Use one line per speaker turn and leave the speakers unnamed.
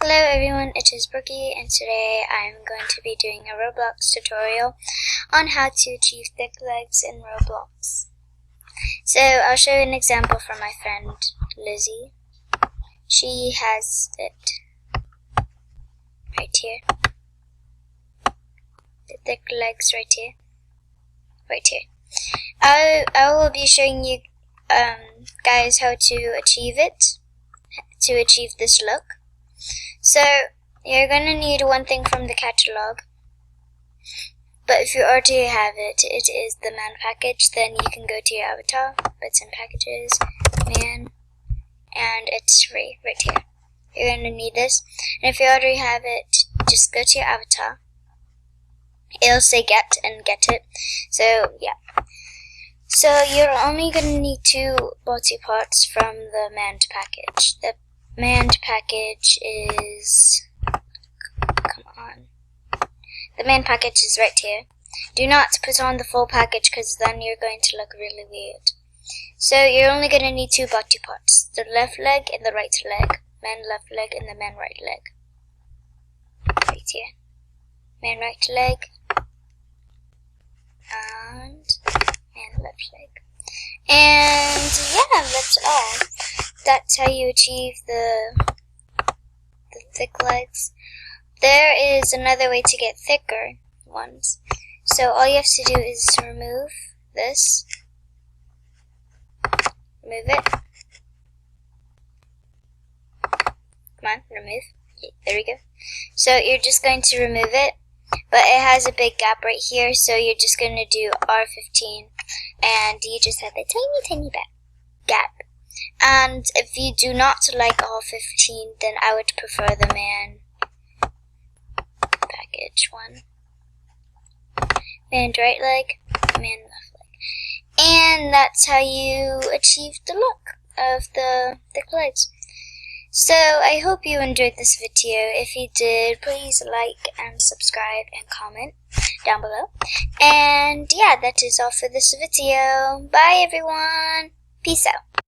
Hello everyone, it is Brookie, and today I'm going to be doing a Roblox tutorial on how to achieve thick legs in Roblox. So I'll show you an example from my friend Lizzie. She has it right here. The thick legs right here. Right here. I will be showing you guys how to achieve it, to achieve this look. So, you're going to need one thing from the catalog, but if you already have it, it is the man package. Then you can go to your avatar, it's in packages, man, and it's free right here. You're going to need this, and if you already have it, just go to your avatar. It'll say get and get it, so yeah. So you're only going to need 2 body parts from the manned package. The manned package is, the manned package is right here. Do not put on the full package because then you're going to look really weird. So you're only going to need 2 body parts, the left leg and the right leg. Man left leg and the man right leg. Right here. Man right leg and man left leg. And yeah, that's all. That's how you achieve the thick legs. There is another way to get thicker ones. So all you have to do is to remove this. Remove it. Come on, remove. Okay, there we go. So you're just going to remove it, but it has a big gap right here, so you're just going to do R15, and you just have a tiny gap. And if you do not like all 15, then I would prefer the man package one. Man right leg, man left leg. And that's how you achieve the look of the thick legs. So I hope you enjoyed this video. If you did, please like and subscribe and comment down below. And yeah, that is all for this video. Bye everyone. Peace out.